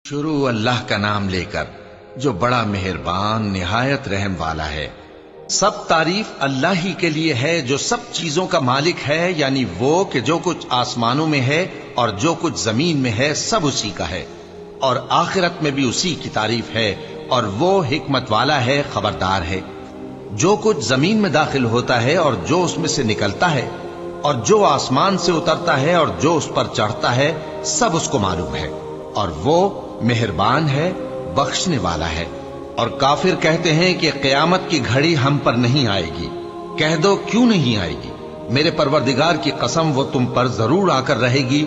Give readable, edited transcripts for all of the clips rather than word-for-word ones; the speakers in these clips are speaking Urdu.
شروع اللہ کا نام لے کر جو بڑا مہربان نہایت رحم والا ہے۔ سب تعریف اللہ ہی کے لیے ہے جو سب چیزوں کا مالک ہے، یعنی وہ کہ جو کچھ آسمانوں میں ہے اور جو کچھ زمین میں ہے سب اسی کا ہے، اور آخرت میں بھی اسی کی تعریف ہے، اور وہ حکمت والا ہے، خبردار ہے۔ جو کچھ زمین میں داخل ہوتا ہے اور جو اس میں سے نکلتا ہے، اور جو آسمان سے اترتا ہے اور جو اس پر چڑھتا ہے، سب اس کو معلوم ہے، اور وہ مہربان ہے، بخشنے والا ہے۔ اور کافر کہتے ہیں کہ قیامت کی گھڑی ہم پر نہیں آئے گی۔ کہہ دو کیوں نہیں آئے گی؟ میرے پروردگار کی قسم وہ تم پر ضرور آ کر رہے گی۔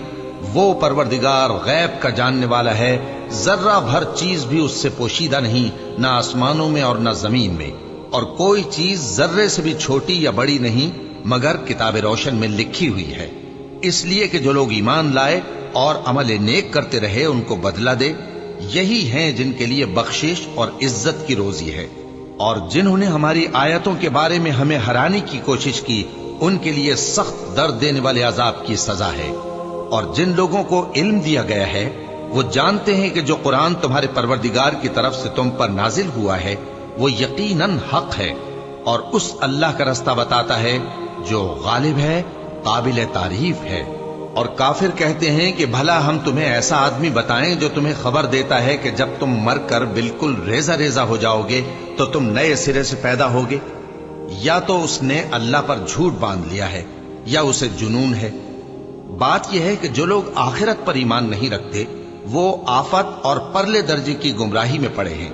وہ پروردگار غیب کا جاننے والا ہے، ذرہ بھر چیز بھی اس سے پوشیدہ نہیں، نہ آسمانوں میں اور نہ زمین میں، اور کوئی چیز ذرے سے بھی چھوٹی یا بڑی نہیں مگر کتاب روشن میں لکھی ہوئی ہے۔ اس لیے کہ جو لوگ ایمان لائے اور عمل نیک کرتے رہے ان کو بدلہ دے، یہی ہیں جن کے لیے بخشش اور عزت کی روزی ہے۔ اور جنہوں نے ہماری آیتوں کے بارے میں ہمیں ہرانے کی کوشش کی، ان کے لیے سخت درد دینے والے عذاب کی سزا ہے۔ اور جن لوگوں کو علم دیا گیا ہے وہ جانتے ہیں کہ جو قرآن تمہارے پروردگار کی طرف سے تم پر نازل ہوا ہے وہ یقیناً حق ہے، اور اس اللہ کا رستہ بتاتا ہے جو غالب ہے، قابل تعریف ہے۔ اور کافر کہتے ہیں کہ بھلا ہم تمہیں ایسا آدمی بتائیں جو تمہیں خبر دیتا ہے کہ جب تم مر کر بالکل ریزہ ریزہ ہو جاؤ گے تو تم نئے سرے سے پیدا ہوگے؟ یا تو اس نے اللہ پر جھوٹ باندھ لیا ہے یا اسے جنون ہے۔ بات یہ ہے کہ جو لوگ آخرت پر ایمان نہیں رکھتے وہ آفت اور پرلے درجے کی گمراہی میں پڑے ہیں۔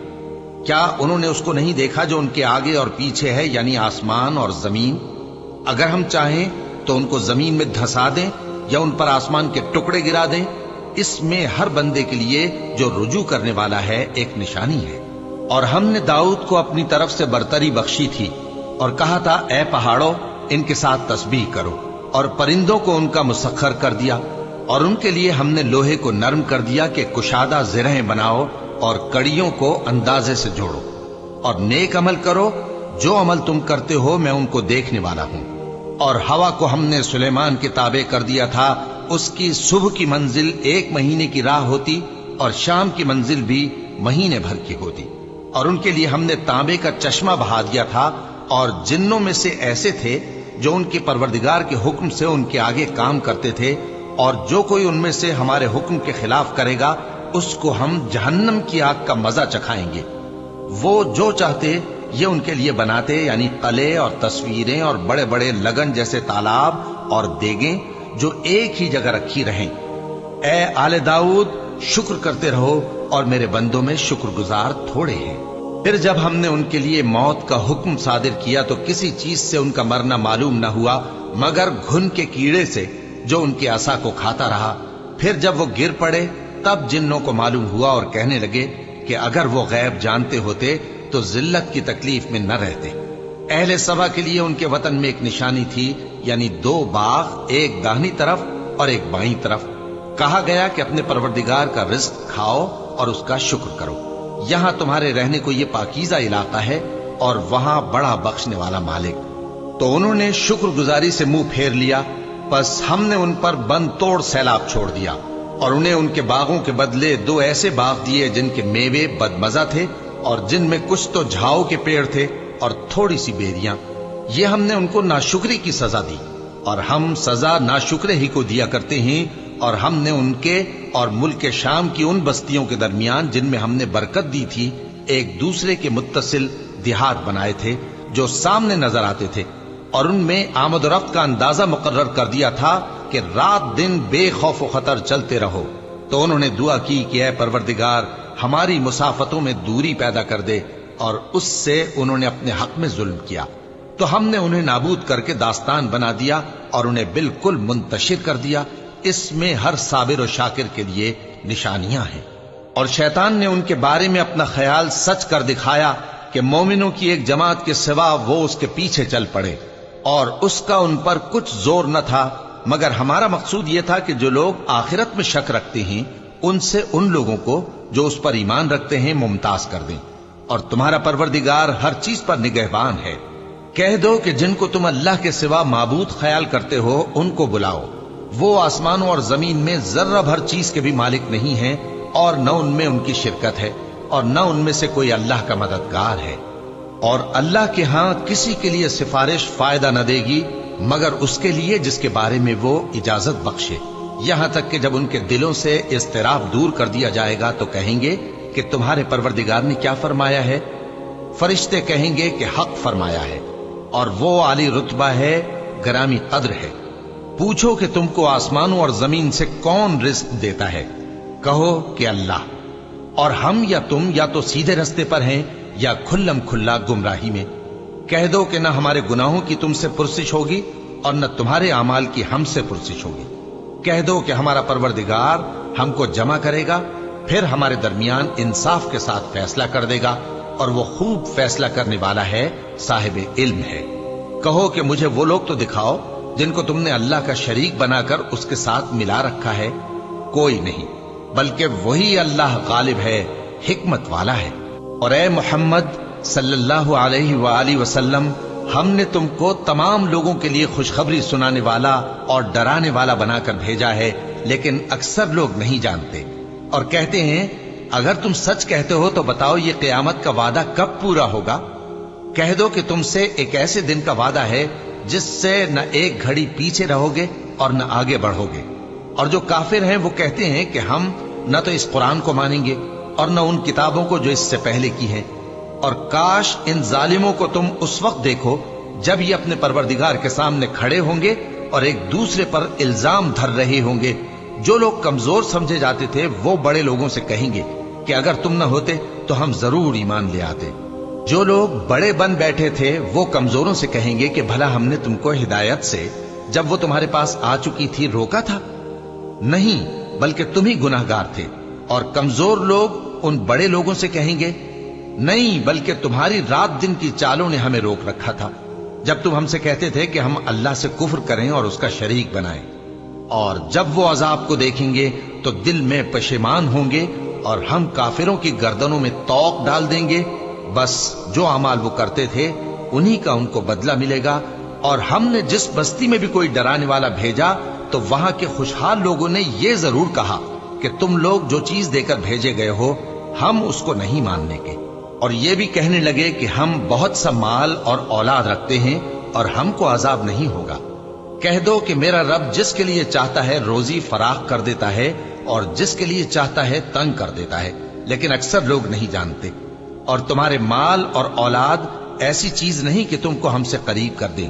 کیا انہوں نے اس کو نہیں دیکھا جو ان کے آگے اور پیچھے ہے، یعنی آسمان اور زمین؟ اگر ہم چاہیں تو ان کو زمین میں دھسا دیں یا ان پر آسمان کے ٹکڑے گرا دیں۔ اس میں ہر بندے کے لیے جو رجوع کرنے والا ہے ایک نشانی ہے۔ اور ہم نے داؤد کو اپنی طرف سے برتری بخشی تھی اور کہا تھا اے پہاڑوں ان کے ساتھ تسبیح کرو، اور پرندوں کو ان کا مسخر کر دیا، اور ان کے لیے ہم نے لوہے کو نرم کر دیا کہ کشادہ زرہیں بناؤ اور کڑیوں کو اندازے سے جوڑو، اور نیک عمل کرو، جو عمل تم کرتے ہو میں ان کو دیکھنے والا ہوں۔ اور ہوا کو ہم نے سلیمان کے تابع کر دیا تھا، اس کی صبح کی منزل 1 مہینے کی راہ ہوتی اور شام کی منزل بھی مہینے بھر کی ہوتی۔ اور ان کے لیے ہم نے تانبے کا چشمہ بہا دیا تھا، اور جنوں میں سے ایسے تھے جو ان کے پروردگار کے حکم سے ان کے آگے کام کرتے تھے، اور جو کوئی ان میں سے ہمارے حکم کے خلاف کرے گا اس کو ہم جہنم کی آگ کا مزہ چکھائیں گے۔ وہ جو چاہتے یہ ان کے لیے بناتے، یعنی قلعے اور تصویریں اور بڑے بڑے لگن جیسے تالاب اور دیگیں جو ایک ہی جگہ رکھی رہیں۔ اے آل داؤد شکر کرتے رہو، اور میرے بندوں میں شکر گزار تھوڑے ہیں۔ پھر جب ہم نے ان کے لیے موت کا حکم صادر کیا تو کسی چیز سے ان کا مرنا معلوم نہ ہوا مگر گھن کے کیڑے سے جو ان کے عصا کو کھاتا رہا۔ پھر جب وہ گر پڑے تب جنوں کو معلوم ہوا اور کہنے لگے کہ اگر وہ غیب جانتے ہوتے تو ذلت کی تکلیف میں نہ رہتے۔ اہل سبا کے لیے ان کے وطن میں ایک نشانی تھی، یعنی 2 باغ، ایک داہنی طرف اور ایک بائیں طرف۔ کہا گیا کہ اپنے پروردگار کا رزق کھاؤ اور اس کا شکر کرو، یہاں تمہارے رہنے کو یہ پاکیزہ علاقہ ہے اور وہاں بڑا بخشنے والا مالک۔ تو انہوں نے شکر گزاری سے منہ پھیر لیا، پس ہم نے ان پر بند توڑ سیلاب چھوڑ دیا، اور انہیں ان کے باغوں کے بدلے 2 ایسے باغ دیے جن کے میوے بدمزہ تھے اور جن میں کچھ تو جھاؤ کے پیڑ تھے اور تھوڑی سی بیریاں۔ یہ ہم نے ان کو ناشکری کی سزا دی، اور ہم سزا ناشکرے ہی کو دیا کرتے ہیں۔ اور ہم نے ان کے اور ملک شام کی ان بستیوں کے درمیان جن میں ہم نے برکت دی تھی ایک دوسرے کے متصل دیہات بنائے تھے جو سامنے نظر آتے تھے، اور ان میں آمد و رفت کا اندازہ مقرر کر دیا تھا کہ رات دن بے خوف و خطر چلتے رہو۔ تو انہوں نے دعا کی کہ اے پروردگار ہماری مسافتوں میں دوری پیدا کر دے، اور اس سے انہوں نے اپنے حق میں ظلم کیا، تو ہم نے انہیں نابود کر کے داستان بنا دیا اور انہیں بالکل منتشر کر دیا۔ اس میں ہر صابر و شاکر کے لیے نشانیاں ہیں۔ اور شیطان نے ان کے بارے میں اپنا خیال سچ کر دکھایا کہ مومنوں کی ایک جماعت کے سوا وہ اس کے پیچھے چل پڑے، اور اس کا ان پر کچھ زور نہ تھا، مگر ہمارا مقصود یہ تھا کہ جو لوگ آخرت میں شک رکھتے ہیں ان سے ان لوگوں کو جو اس پر ایمان رکھتے ہیں ممتاز کر دیں، اور تمہارا پروردگار ہر چیز پر نگہبان ہے۔ کہہ دو کہ جن کو تم اللہ کے سوا معبود خیال کرتے ہو ان کو بلاؤ، وہ آسمانوں اور زمین میں ذرہ بھر چیز کے بھی مالک نہیں ہیں، اور نہ ان میں ان کی شرکت ہے، اور نہ ان میں سے کوئی اللہ کا مددگار ہے، اور اللہ کے ہاں کسی کے لیے سفارش فائدہ نہ دے گی مگر اس کے لیے جس کے بارے میں وہ اجازت بخشے، یہاں تک کہ جب ان کے دلوں سے اضطراب دور کر دیا جائے گا تو کہیں گے کہ تمہارے پروردگار نے کیا فرمایا ہے؟ فرشتے کہیں گے کہ حق فرمایا ہے، اور وہ عالی رتبہ ہے، گرامی قدر ہے۔ پوچھو کہ تم کو آسمانوں اور زمین سے کون رزق دیتا ہے؟ کہو کہ اللہ، اور ہم یا تم یا تو سیدھے رستے پر ہیں یا کھلم کھلا گمراہی میں۔ کہہ دو کہ نہ ہمارے گناہوں کی تم سے پرسش ہوگی اور نہ تمہارے اعمال کی ہم سے پرسش ہوگی۔ کہہ دو کہ ہمارا پروردگار ہم کو جمع کرے گا، پھر ہمارے درمیان انصاف کے ساتھ فیصلہ کر دے گا، اور وہ خوب فیصلہ کرنے والا ہے، صاحب علم ہے۔ کہو کہ مجھے وہ لوگ تو دکھاؤ جن کو تم نے اللہ کا شریک بنا کر اس کے ساتھ ملا رکھا ہے۔ کوئی نہیں، بلکہ وہی اللہ غالب ہے، حکمت والا ہے۔ اور اے محمد صلی اللہ علیہ وآلہ وسلم، ہم نے تم کو تمام لوگوں کے لیے خوشخبری سنانے والا اور ڈرانے والا بنا کر بھیجا ہے، لیکن اکثر لوگ نہیں جانتے، اور کہتے ہیں اگر تم سچ کہتے ہو تو بتاؤ یہ قیامت کا وعدہ کب پورا ہوگا؟ کہہ دو کہ تم سے ایک ایسے دن کا وعدہ ہے جس سے نہ ایک گھڑی پیچھے رہو گے اور نہ آگے بڑھو گے۔ اور جو کافر ہیں وہ کہتے ہیں کہ ہم نہ تو اس قرآن کو مانیں گے اور نہ ان کتابوں کو جو اس سے پہلے کی ہیں، اور کاش ان ظالموں کو تم اس وقت دیکھو جب یہ اپنے پروردگار کے سامنے کھڑے ہوں گے اور ایک دوسرے پر الزام دھر رہے ہوں گے۔ جو لوگ کمزور سمجھے جاتے تھے وہ بڑے لوگوں سے کہیں گے کہ اگر تم نہ ہوتے تو ہم ضرور ایمان لے آتے۔ جو لوگ بڑے بن بیٹھے تھے وہ کمزوروں سے کہیں گے کہ بھلا ہم نے تم کو ہدایت سے جب وہ تمہارے پاس آ چکی تھی روکا تھا؟ نہیں، بلکہ تم ہی گناہگار تھے۔ اور کمزور لوگ ان بڑے لوگوں سے کہیں گے نہیں، بلکہ تمہاری رات دن کی چالوں نے ہمیں روک رکھا تھا جب تم ہم سے کہتے تھے کہ ہم اللہ سے کفر کریں اور اس کا شریک بنائیں۔ اور جب وہ عذاب کو دیکھیں گے تو دل میں پشیمان ہوں گے، اور ہم کافروں کی گردنوں میں توق ڈال دیں گے۔ بس جو اعمال وہ کرتے تھے انہی کا ان کو بدلہ ملے گا۔ اور ہم نے جس بستی میں بھی کوئی ڈرانے والا بھیجا تو وہاں کے خوشحال لوگوں نے یہ ضرور کہا کہ تم لوگ جو چیز دے کر بھیجے گئے ہو ہم اس کو نہیں ماننے کے، اور یہ بھی کہنے لگے کہ ہم بہت سا مال اور اولاد رکھتے ہیں اور ہم کو عذاب نہیں ہوگا۔ کہہ دو کہ میرا رب جس کے لیے چاہتا ہے روزی فراخ کر دیتا ہے اور جس کے لیے چاہتا ہے تنگ کر دیتا ہے، لیکن اکثر لوگ نہیں جانتے۔ اور تمہارے مال اور اولاد ایسی چیز نہیں کہ تم کو ہم سے قریب کر دیں۔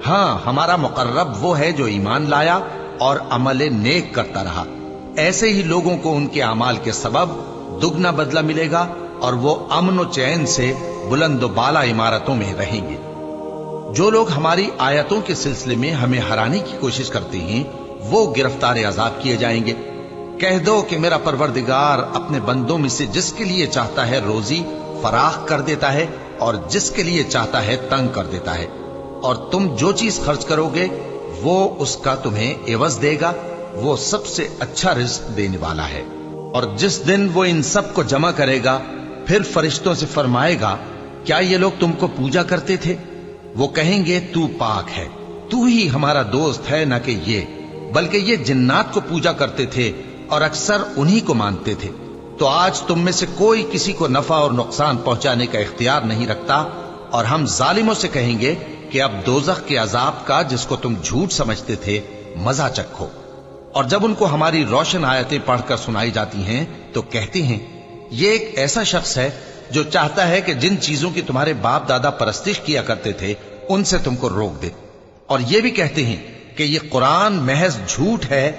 ہاں، ہمارا مقرب وہ ہے جو ایمان لایا اور عمل نیک کرتا رہا۔ ایسے ہی لوگوں کو ان کے اعمال کے سبب دگنا بدلہ ملے گا، اور وہ امن و چین سے بلند و بالا عمارتوں میں رہیں گے۔ جو لوگ ہماری آیتوں کے سلسلے میں ہمیں ہرانے کی کوشش کرتے ہیں وہ گرفتار عذاب کیے جائیں گے۔ کہہ دو کہ میرا پروردگار اپنے بندوں میں سے جس کے لیے چاہتا ہے روزی فراخ کر دیتا ہے اور جس کے لیے چاہتا ہے تنگ کر دیتا ہے، اور تم جو چیز خرچ کرو گے وہ اس کا تمہیں عوض دے گا، وہ سب سے اچھا رزق دینے والا ہے۔ اور جس دن وہ ان سب کو جمع کرے گا پھر فرشتوں سے فرمائے گا کیا یہ لوگ تم کو پوجا کرتے تھے؟ وہ کہیں گے تو پاک ہے، تو ہی ہمارا دوست ہے، نہ کہ یہ، بلکہ یہ جنات کو پوجا کرتے تھے اور اکثر انہی کو مانتے تھے۔ تو آج تم میں سے کوئی کسی کو نفع اور نقصان پہنچانے کا اختیار نہیں رکھتا، اور ہم ظالموں سے کہیں گے کہ اب دوزخ کے عذاب کا جس کو تم جھوٹ سمجھتے تھے مزہ چکھو۔ اور جب ان کو ہماری روشن آیتیں پڑھ کر سنائی جاتی ہیں تو کہتے ہیں یہ ایک ایسا شخص ہے جو چاہتا ہے کہ جن چیزوں کی تمہارے باپ دادا پرستش کیا کرتے تھے ان سے تم کو روک دے۔ اور یہ بھی کہتے ہیں کہ یہ قرآن محض جھوٹ ہے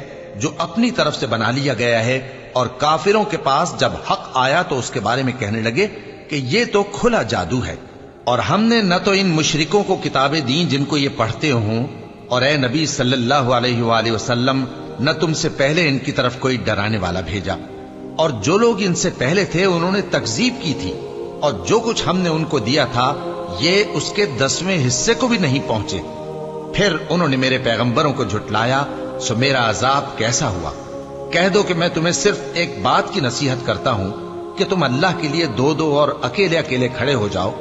جو اپنی طرف سے بنا لیا گیا ہے، اور کافروں کے پاس جب حق آیا تو اس کے بارے میں کہنے لگے کہ یہ تو کھلا جادو ہے۔ اور ہم نے نہ تو ان مشرکوں کو کتابیں دیں جن کو یہ پڑھتے ہوں، اور اے نبی صلی اللہ علیہ وآلہ وسلم نہ تم سے پہلے ان کی طرف کوئی ڈرانے والا بھیجا، اور جو لوگ ان سے پہلے تھے انہوں نے تکذیب کی تھی، اور جو کچھ ہم نے ان کو دیا تھا یہ اس کے 10ویں حصے کو بھی نہیں پہنچے۔ پھر انہوں نے میرے پیغمبروں کو جھٹلایا، سو میرا عذاب کیسا ہوا۔ کہہ دو کہ میں تمہیں صرف ایک بات کی نصیحت کرتا ہوں کہ تم اللہ کے لیے دو دو اور اکیلے اکیلے کھڑے ہو جاؤ،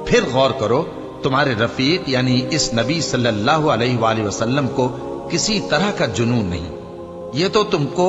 پھر غور کرو تمہارے رفیق یعنی اس نبی صلی اللہ علیہ وآلہ وسلم کو کسی طرح کا جنون نہیں، یہ تو تم کو